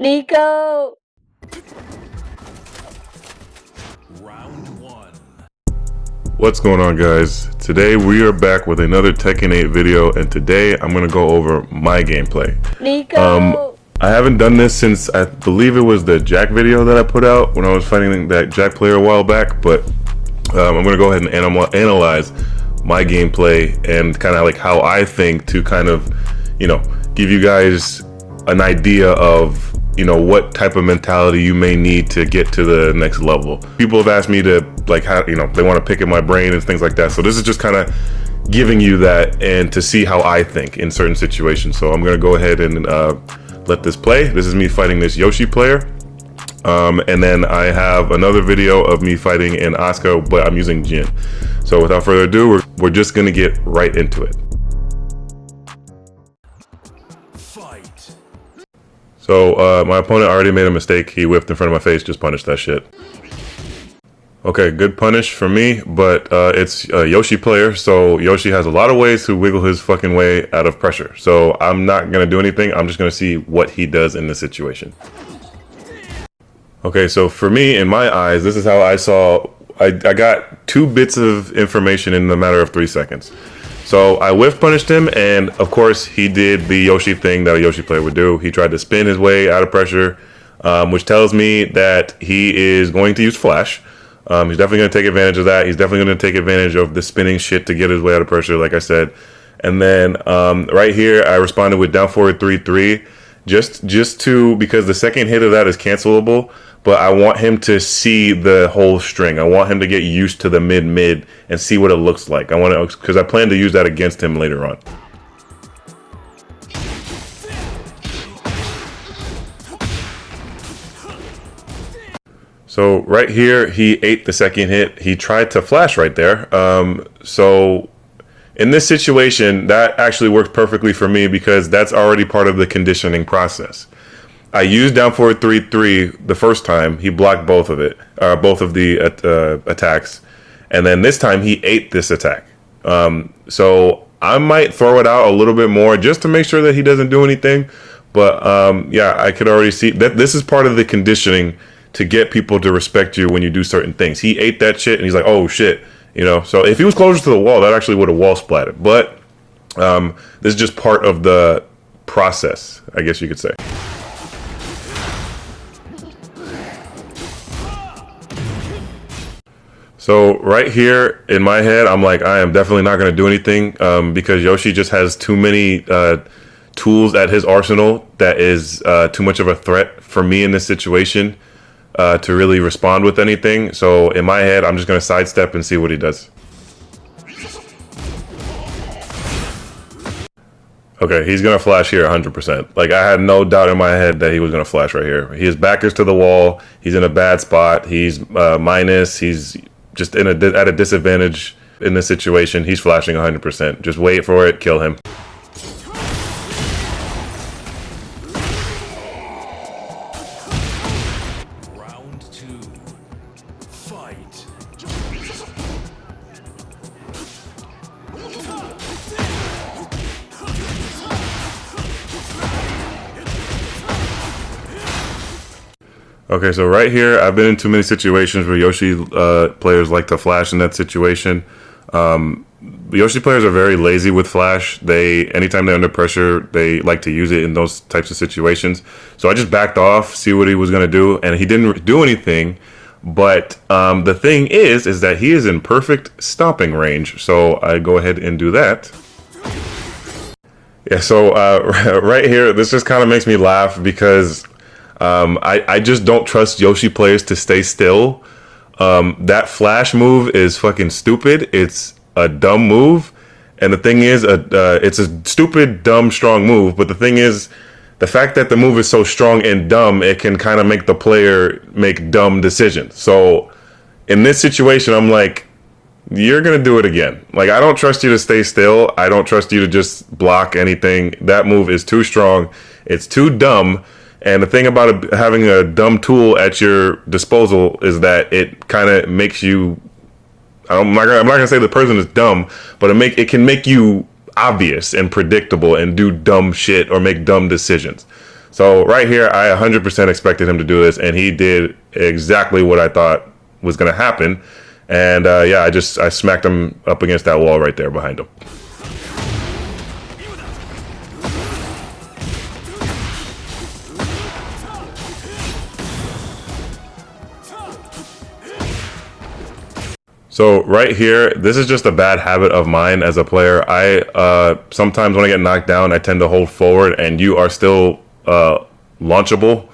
Nico! Round one. What's going on, guys? Today we are back with another Tekken 8 video, and today I'm going to go over my gameplay. Nico! I haven't done this since I believe it was the Jack video that I put out when I was fighting that Jack player a while back, but I'm going to go ahead and analyze my gameplay and kind of like how I think to kind of, give you guys an idea of what type of mentality you may need to get to the next level. People have asked me to like how they want to pick at my brain and things like that, so this is just kind of giving you that and to see how I think in certain situations. So I'm gonna go ahead and let this play. This is me fighting this Yoshi player, and then I have another video of me fighting an Asuka, but I'm using Jin. So without further ado, we're just gonna get right into it. So my opponent already made a mistake. He whiffed in front of my face. Just punish that shit. Okay, good punish for me, but it's a Yoshi player, so Yoshi has a lot of ways to wiggle his fucking way out of pressure. So I'm not gonna do anything. I'm just gonna see what he does in this situation. Okay, so for me, in my eyes, this is how I saw. I got 2 bits of information in the matter of 3 seconds. So I whiff punished him, and of course he did the Yoshi thing that a Yoshi player would do. He tried to spin his way out of pressure, which tells me that he is going to use Flash. He's definitely going to take advantage of that. He's definitely going to take advantage of the spinning shit to get his way out of pressure, like I said. And then right here, I responded with down forward 3-3, just to, because the second hit of that is cancelable. But I want him to see the whole string. I want him to get used to the mid and see what it looks like. I want to, because I plan to use that against him later on. So right here, he ate the second hit. He tried to flash right there. So in this situation, that actually works perfectly for me because that's already part of the conditioning process. I used down forward 3-3 the first time. He blocked both of the attacks, and then this time he ate this attack. So I might throw it out a little bit more just to make sure that he doesn't do anything. But yeah, I could already see that this is part of the conditioning to get people to respect you when you do certain things. He ate that shit, and he's like, "Oh shit," So if he was closer to the wall, that actually would have wall splatted. But this is just part of the process, I guess you could say. So right here in my head, I'm like, I am definitely not going to do anything because Yoshi just has too many tools at his arsenal that is too much of a threat for me in this situation to really respond with anything. So in my head, I'm just going to sidestep and see what he does. Okay, he's going to flash here 100%. Like, I had no doubt in my head that he was going to flash right here. His back is to the wall. He's in a bad spot. He's minus. He's just at a disadvantage in this situation. He's flashing 100%. Just wait for it, kill him. Round 2. Fight. Okay, so right here, I've been in too many situations where Yoshi players like to flash in that situation. Yoshi players are very lazy with flash. Anytime they're under pressure, they like to use it in those types of situations. So I just backed off, see what he was going to do, and he didn't do anything. But the thing is that he is in perfect stopping range. So I go ahead and do that. Yeah, so right here, this just kind of makes me laugh because I just don't trust Yoshi players to stay still. That flash move is fucking stupid. It's a dumb move. And the thing is, it's a stupid, dumb, strong move. But the thing is, the fact that the move is so strong and dumb, it can kind of make the player make dumb decisions. So in this situation, I'm like, you're going to do it again. Like, I don't trust you to stay still. I don't trust you to just block anything. That move is too strong. It's too dumb. And the thing about having a dumb tool at your disposal is that it kind of makes you. I'm not gonna say the person is dumb, but it can make you obvious and predictable and do dumb shit or make dumb decisions. So right here, I 100% expected him to do this, and he did exactly what I thought was going to happen. And yeah, I smacked him up against that wall right there behind him. So right here, this is just a bad habit of mine as a player. I sometimes when I get knocked down, I tend to hold forward, and you are still launchable.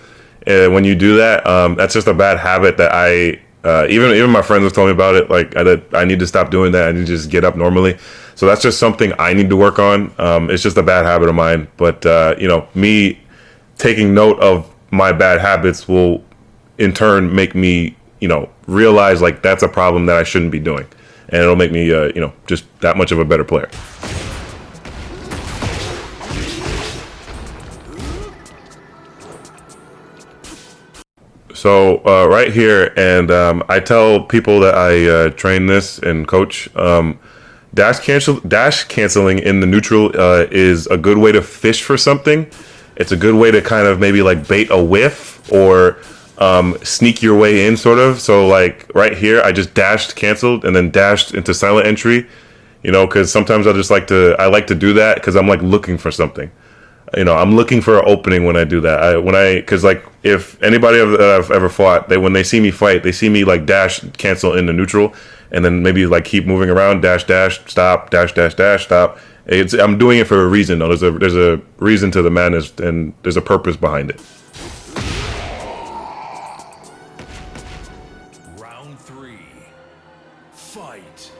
When you do that, that's just a bad habit that I even my friends have told me about it. Like I need to stop doing that. I need to just get up normally. So that's just something I need to work on. It's just a bad habit of mine. But you know, me taking note of my bad habits will in turn make me, you know, realize like that's a problem that I shouldn't be doing, and it'll make me you know, just that much of a better player. So right here, and I tell people that I train this and coach, dash canceling in the neutral is a good way to fish for something. It's a good way to kind of maybe like bait a whiff or sneak your way in, sort of. So like right here, I just dashed, canceled, and then dashed into silent entry. You know, because sometimes I like to do that because I'm like looking for something. You know, I'm looking for an opening when I do that. Because like if anybody that I've ever fought, when they see me fight, they see me like dash, cancel into neutral, and then maybe like keep moving around, dash, dash, stop, dash, dash, dash, stop. I'm doing it for a reason though. There's a reason to the madness, and there's a purpose behind it. Round 3. Fight.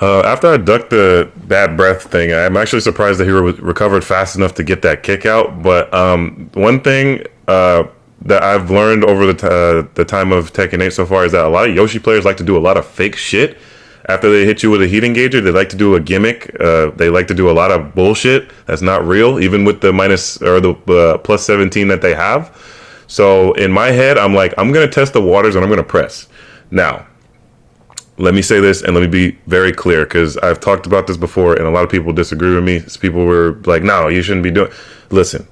After I ducked the bad breath thing, I'm actually surprised that he recovered fast enough to get that kick out. But one thing that I've learned over the time of Tekken 8 so far is that a lot of Yoshi players like to do a lot of fake shit. After they hit you with a heat engager, they like to do a gimmick. They like to do a lot of bullshit that's not real, even with the minus or the plus 17 that they have. So in my head, I'm like, I'm going to test the waters and I'm going to press. Now, let me say this and let me be very clear, because I've talked about this before and a lot of people disagree with me. People were like, no, you shouldn't be doing. Listen,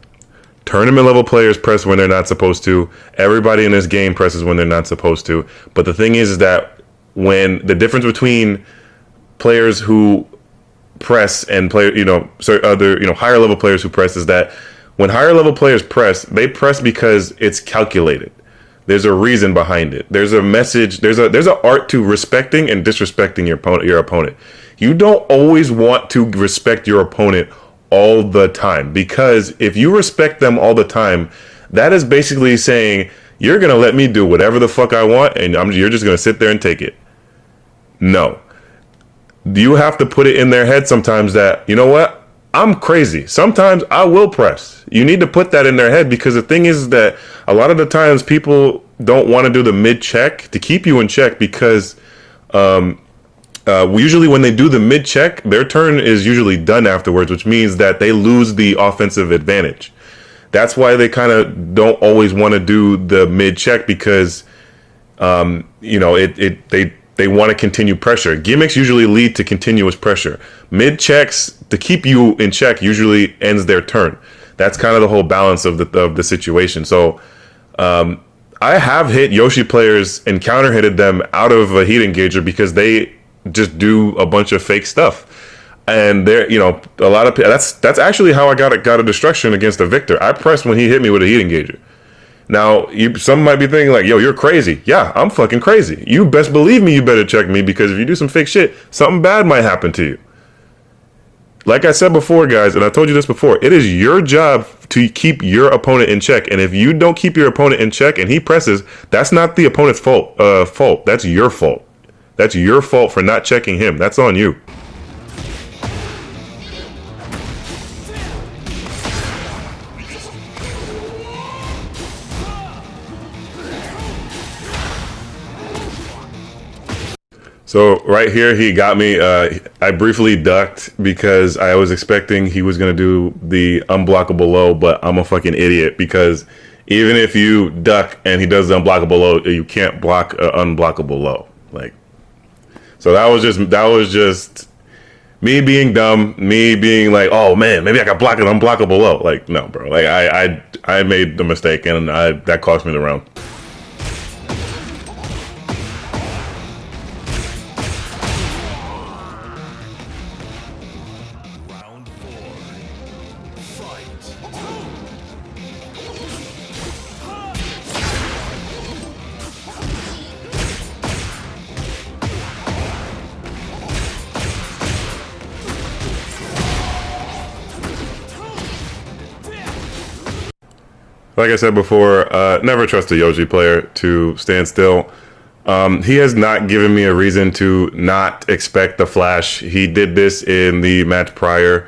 tournament level players press when they're not supposed to. Everybody in this game presses when they're not supposed to. But the thing is that when the difference between players who press and play, you know, so other, you know, higher level players who press is that when higher level players press, they press because it's calculated. There's a reason behind it. There's a message. There's an art to respecting and disrespecting your opponent. You don't always want to respect your opponent all the time, because if you respect them all the time, that is basically saying you're gonna let me do whatever the fuck I want, and you're just gonna sit there and take it. No, you have to put it in their head sometimes that, you know what, I'm crazy. Sometimes I will press. You need to put that in their head, because the thing is that a lot of the times people don't want to do the mid check to keep you in check, because usually when they do the mid check, their turn is usually done afterwards, which means that they lose the offensive advantage. That's why they kind of don't always want to do the mid check, because you know, they want to continue pressure. Gimmicks usually lead to continuous pressure. Mid checks to keep you in check usually ends their turn. That's kind of the whole balance of the situation. So I have hit Yoshi players and counter hitted them out of a heat engager because they just do a bunch of fake stuff. And there, you know, a lot of that's actually how I got a destruction against a Victor. I pressed when he hit me with a heat engager. Now, some might be thinking like, yo, you're crazy. Yeah, I'm fucking crazy. You best believe me, you better check me, because if you do some fake shit, something bad might happen to you. Like I said before, guys, and I told you this before, it is your job to keep your opponent in check. And if you don't keep your opponent in check and he presses, that's not the opponent's fault. That's your fault. That's your fault for not checking him. That's on you. So right here, he got me. I briefly ducked because I was expecting he was going to do the unblockable low, but I'm a fucking idiot, because even if you duck and he does the unblockable low, you can't block an unblockable low. Like, so that was just me being dumb, me being like, oh man, maybe I got block it unblockable low. Like, no, bro. Like I made the mistake, and that cost me the round. Round 4. Fight. Like I said before, never trust a Yoshi player to stand still. He has not given me a reason to not expect the flash. He did this in the match prior.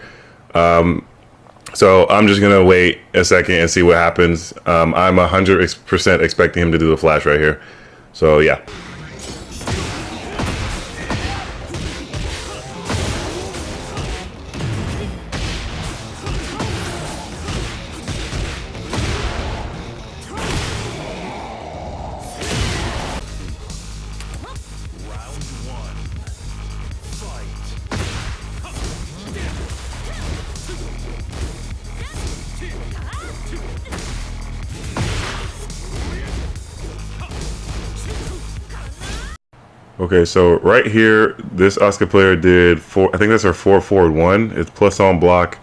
So I'm just going to wait a second and see what happens. I'm 100% expecting him to do the flash right here. So yeah. Round 1. Fight. Okay, so right here, this Asuka player did four. I think that's her 4-forward-1. It's plus on block.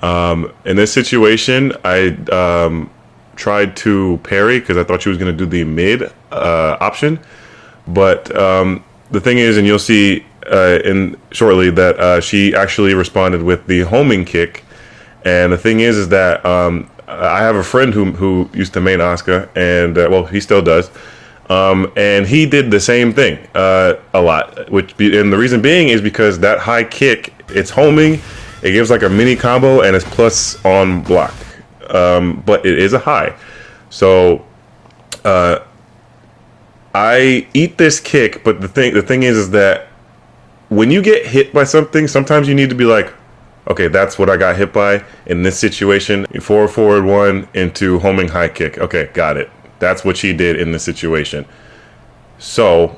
In this situation, I tried to parry because I thought she was going to do the mid option. But the thing is, and you'll see in shortly, that she actually responded with the homing kick. And the thing is that I have a friend who used to main Asuka, and well, he still does. And he did the same thing a lot, and the reason being is because that high kick, it's homing, it gives like a mini combo, and it's plus on block, but it is a high. So I eat this kick, but the thing is that when you get hit by something, sometimes you need to be like, okay, that's what I got hit by in this situation. 4-forward-1 into homing high kick. Okay, got it. That's what she did in this situation. So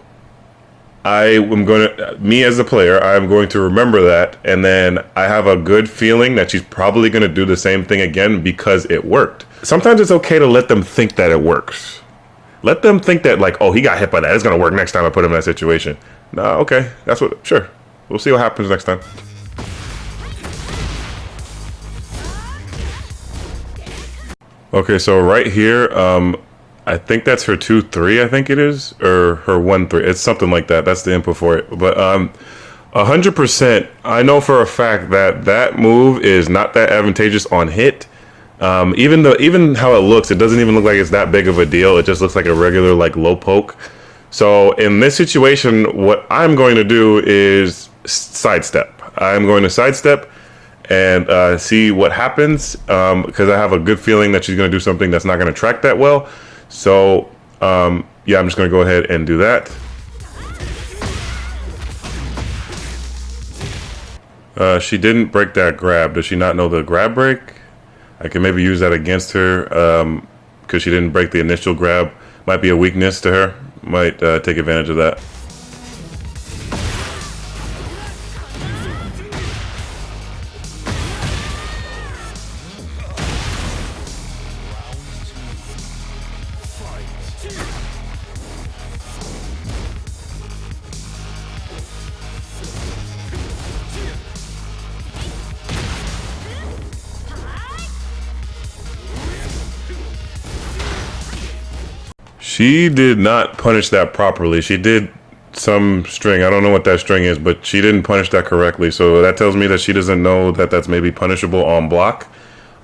me as a player, I'm going to remember that, and then I have a good feeling that she's probably going to do the same thing again because it worked. Sometimes it's okay to let them think that it works. Let them think that, like, oh, he got hit by that. It's going to work next time I put him in that situation. No, okay. Sure. We'll see what happens next time. Okay, so right here, I think that's her 2-3, I think it is, or her 1-3. It's something like that. That's the input for it. But 100%, I know for a fact that that move is not that advantageous on hit. Even how it looks, it doesn't even look like it's that big of a deal. It just looks like a regular like low poke. So in this situation, what I'm going to do is sidestep. I'm going to sidestep and see what happens, because I have a good feeling that she's going to do something that's not going to track that well. So yeah, I'm just going to go ahead and do that. She didn't break that grab. Does she not know the grab break? I can maybe use that against her because she didn't break the initial grab. Might be a weakness to her. Might take advantage of that. She did not punish that properly. She did some string. I don't know what that string is, but she didn't punish that correctly. So that tells me that she doesn't know that that's maybe punishable on block.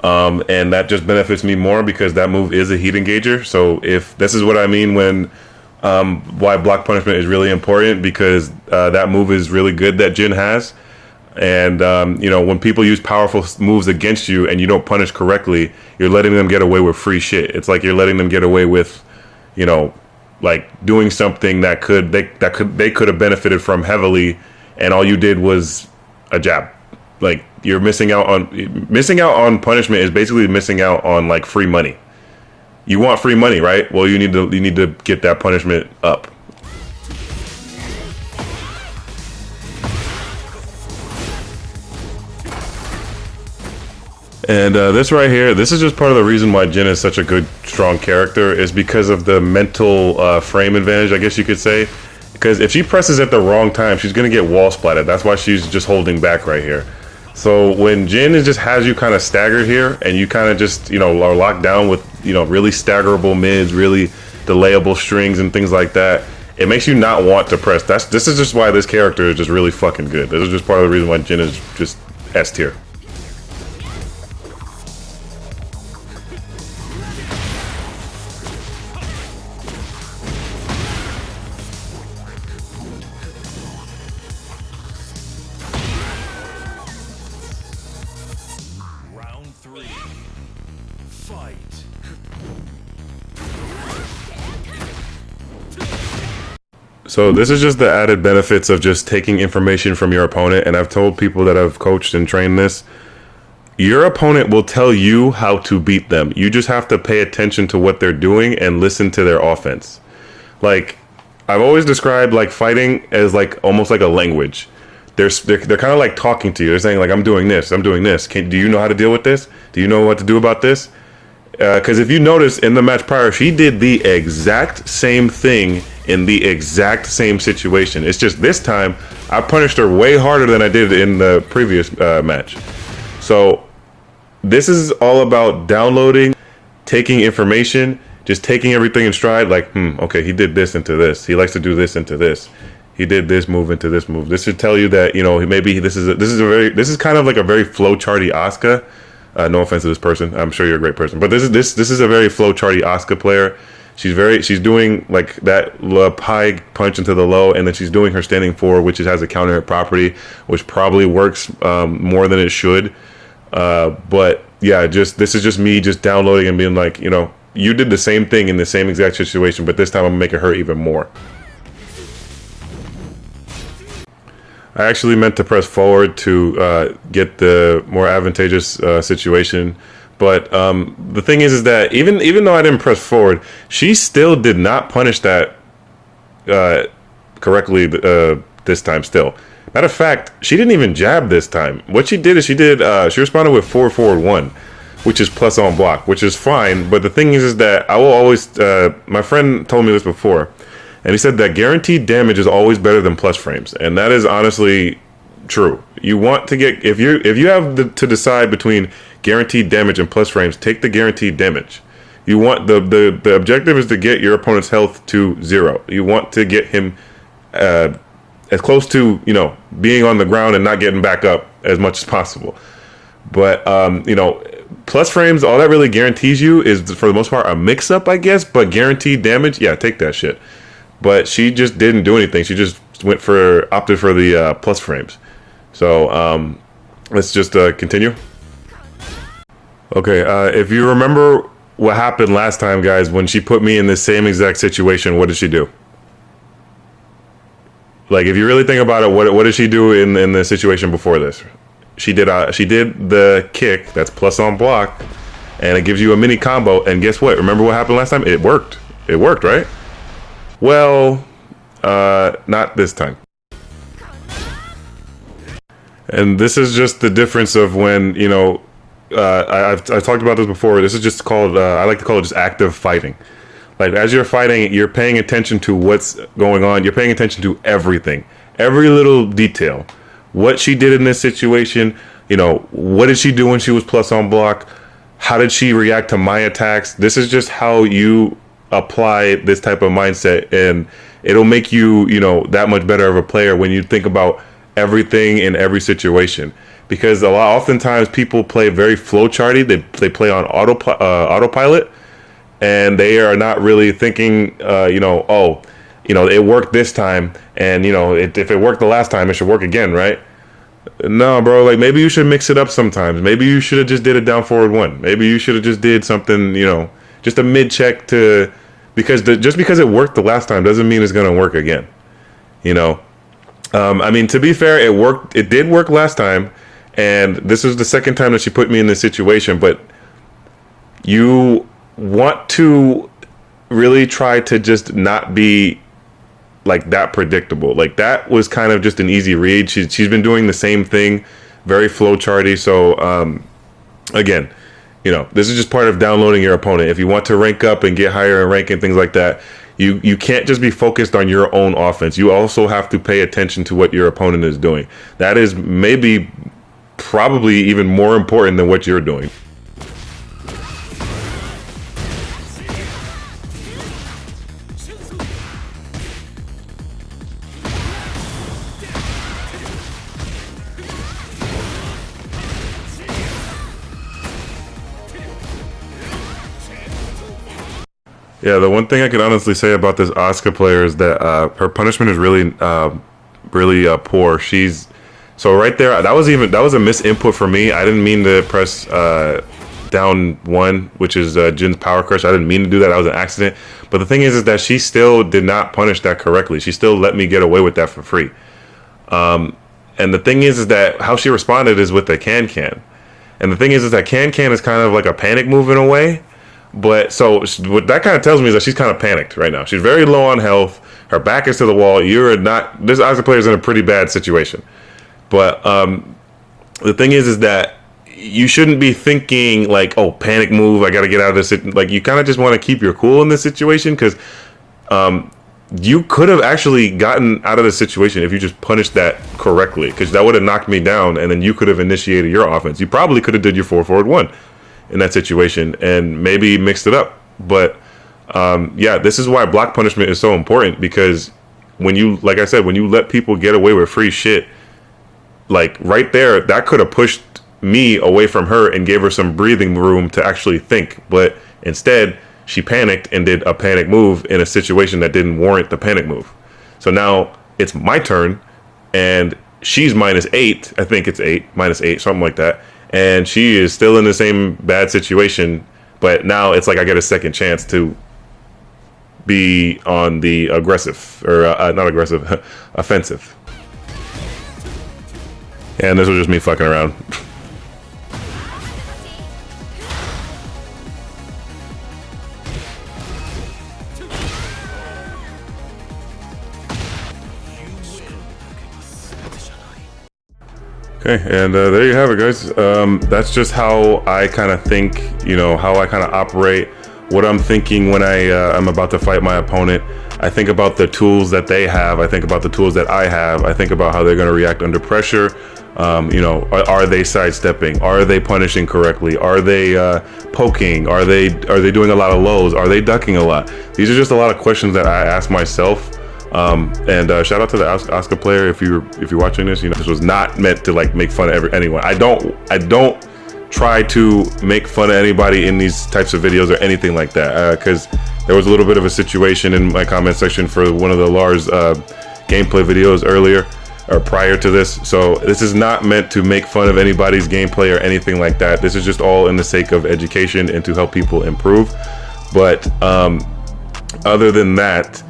And that just benefits me more because that move is a heat engager. So if this is what I mean when why block punishment is really important, because that move is really good that Jin has. And you know, when people use powerful moves against you and you don't punish correctly, you're letting them get away with free shit. It's like you're letting them get away with, you know, like doing something that they could have benefited from heavily, and all you did was a jab. Like, you're missing out on punishment is basically missing out on like free money. You want free money, right? Well, you need to get that punishment up. And this right here, this is just part of the reason why Jin is such a good, strong character, is because of the mental frame advantage, I guess you could say. Because if she presses at the wrong time, she's going to get wall splatted. That's why she's just holding back right here. So when Jin just has you kind of staggered here, and you kind of just, you know, are locked down with, you know, really staggerable mids, really delayable strings and things like that, it makes you not want to press. This is just why this character is just really fucking good. This is just part of the reason why Jin is just S tier. Round 3. Fight. So this is just the added benefits of just taking information from your opponent, and I've told people that I've coached and trained this. Your opponent will tell you how to beat them. You just have to pay attention to what they're doing and listen to their offense. Like, I've always described like fighting as like almost like a language. They're kind of like talking to you. They're saying like, I'm doing this, I'm doing this. Do you know how to deal with this? Do you know what to do about this? Because if you notice in the match prior, she did the exact same thing in the exact same situation. It's just this time I punished her way harder than I did in the previous match. So this is all about downloading, taking information, just taking everything in stride. Like, okay, he did this into this. He likes to do this into this. He did this move into this move. This should tell you that, you know, maybe this is kind of like a very flowcharty Asuka. No offense to this person. I'm sure you're a great person, but this is a very flowcharty Asuka player. She's doing like that high punch into the low, and then she's doing her standing forward, which has a counter hit property, which probably works more than it should. But yeah, this is just me just downloading and being like, you know, you did the same thing in the same exact situation, but this time I'm gonna make it hurt even more. I actually meant to press forward to get the more advantageous situation, but the thing is that even though I didn't press forward, she still did not punish that correctly this time. Still, matter of fact, she didn't even jab this time. What she did is she responded with forward 1, which is plus on block, which is fine. But the thing is that I will always. My friend told me this before. And he said that guaranteed damage is always better than plus frames, and that is honestly true. You want to get if you have to decide between guaranteed damage and plus frames, take the guaranteed damage. You want the objective is to get your opponent's health to 0. You want to get him as close to, you know, being on the ground and not getting back up as much as possible. But you know, plus frames, all that really guarantees you is for the most part a mix up, I guess. But guaranteed damage, yeah, take that shit. But she just didn't do anything. She just opted for the plus frames. So let's just continue. Okay, if you remember what happened last time, guys, when she put me in the same exact situation, what did she do? Like, if you really think about it, what did she do in the situation before this? She did the kick that's plus on block, and it gives you a mini combo. And guess what? Remember what happened last time? It worked. It worked, right? Well, not this time. And this is just the difference of when, you know, I've talked about this before. This is just called, I like to call it just active fighting. Like, as you're fighting, you're paying attention to what's going on. You're paying attention to everything, every little detail. What she did in this situation, you know, what did she do when she was plus on block? How did she react to my attacks? This is just how you apply this type of mindset, and it'll make you, you know, that much better of a player when you think about everything in every situation. Because oftentimes people play very flowcharty. They play on autopilot, and they are not really thinking, you know, oh, you know, it worked this time, and, you know, if it worked the last time, it should work again, right? No, bro. Like, maybe you should mix it up sometimes. Maybe you should have just did a down forward 1. Maybe you should have just did something, you know, just a mid check to. Because just because it worked the last time doesn't mean it's going to work again, you know. I mean, to be fair, it worked. It did work last time, and this was the second time that she put me in this situation. But you want to really try to just not be like that predictable. Like, that was kind of just an easy read. She's been doing the same thing, very flowcharty. So again, this is just part of downloading your opponent. If you want to rank up and get higher in rank and things like that, you can't just be focused on your own offense. You also have to pay attention to what your opponent is doing. That is probably even more important than what you're doing. Yeah, the one thing I can honestly say about this Asuka player is that her punishment is really poor. She's so right there. That was a misinput for me. I didn't mean to press down 1, which is Jin's power crush. I didn't mean to do that. That was an accident. But the thing is that she still did not punish that correctly. She still let me get away with that for free. And the thing is that how she responded is with the can. And the thing is that can is kind of like a panic move in a way. But so what that kind of tells me is that she's kind of panicked right now. She's very low on health. Her back is to the wall. This Asuka player is in a pretty bad situation. But the thing is that you shouldn't be thinking like, oh, panic move, I got to get out of this. Like, you kind of just want to keep your cool in this situation, because you could have actually gotten out of the situation if you just punished that correctly, because that would have knocked me down, and then you could have initiated your offense. You probably could have did your 4-forward-1 in that situation and maybe mixed it up. But yeah, this is why block punishment is so important, because like I said, when you let people get away with free shit, like right there, that could have pushed me away from her and gave her some breathing room to actually think. But instead, she panicked and did a panic move in a situation that didn't warrant the panic move. So now it's my turn, and she's -8. I think it's -8, something like that. And she is still in the same bad situation, but now it's like I get a second chance to be on the aggressive, or not aggressive, offensive. And this was just me fucking around. Okay, and there you have it, guys. That's just how I kind of think, how I kind of operate, what I'm thinking when I'm about to fight my opponent. I think about the tools that they have. I think about the tools that I have. I think about how they're going to react under pressure. Are they sidestepping? Are they punishing correctly? Are they poking? Are they doing a lot of lows? Are they ducking a lot? These are just a lot of questions that I ask myself. And shout out to the Asuka player if you're watching this. This was not meant to like make fun of anyone. I don't try to make fun of anybody in these types of videos or anything like that, because there was a little bit of a situation in my comment section for one of the Lars gameplay videos earlier or prior to this. So this is not meant to make fun of anybody's gameplay or anything like that. This is just all in the sake of education and to help people improve. But other than that,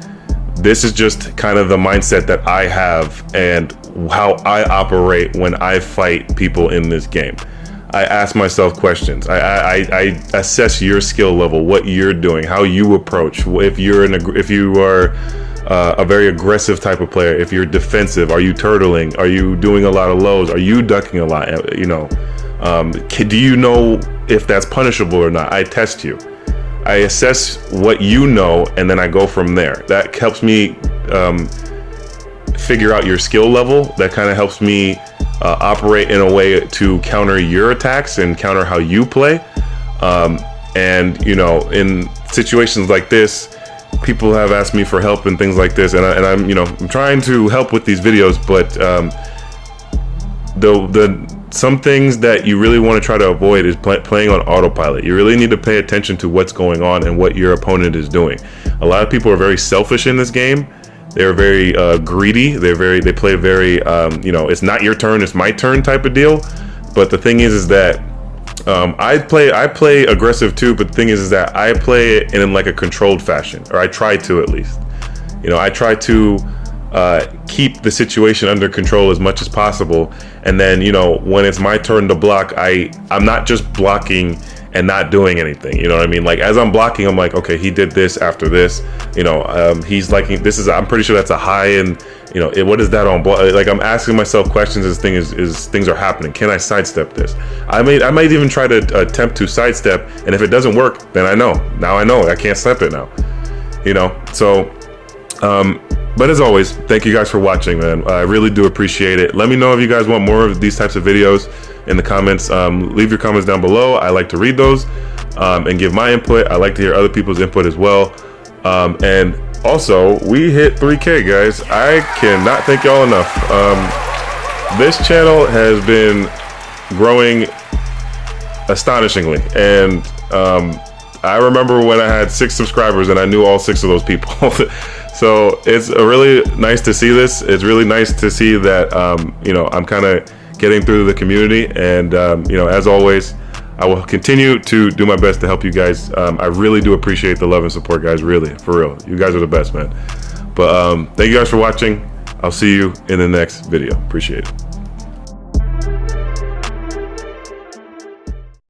this is just kind of the mindset that I have and how I operate when I fight people in this game. I ask myself questions. I assess your skill level, what you're doing, how you approach. If you are a very aggressive type of player, if you're defensive, are you turtling? Are you doing a lot of lows? Are you ducking a lot? Do you know if that's punishable or not? I test you. I assess what you know, and then I go from there. That helps me figure out your skill level. That kind of helps me operate in a way to counter your attacks and counter how you play. And in situations like this, people have asked me for help and things like this, and I'm trying to help with these videos, but some things that you really want to try to avoid is playing on autopilot. You really need to pay attention to what's going on and what your opponent is doing. A lot of people are very selfish in this game. They're very greedy. They play very it's not your turn, it's my turn type of deal. But the thing is that I play aggressive too. But the thing is that I play it in like a controlled fashion, or I try to at least. I try to keep the situation under control as much as possible, and then when it's my turn to block, I'm not just blocking and not doing anything. You know what I mean? Like as I'm blocking, I'm like, okay, he did this after this. You know, he's liking this is. I'm pretty sure that's a high, and you know, what is that on? Like I'm asking myself questions as things are happening. Can I sidestep this? I might even try to attempt to sidestep, and if it doesn't work, then I know. Now I know I can't step it now. You know, so. But as always, thank you guys for watching, man. I really do appreciate it. Let me know if you guys want more of these types of videos in the comments. Leave your comments down below. I like to read those and give my input. I like to hear other people's input as well. And also, we hit 3K, guys. I cannot thank y'all enough. This channel has been growing astonishingly. And I remember when I had 6 subscribers and I knew all 6 of those people. So it's really nice to see this. It's really nice to see that, you know, I'm kind of getting through the community. And, you know, as always, I will continue to do my best to help you guys. I really do appreciate the love and support, guys. Really, for real. You guys are the best, man. But thank you guys for watching. I'll see you in the next video. Appreciate it.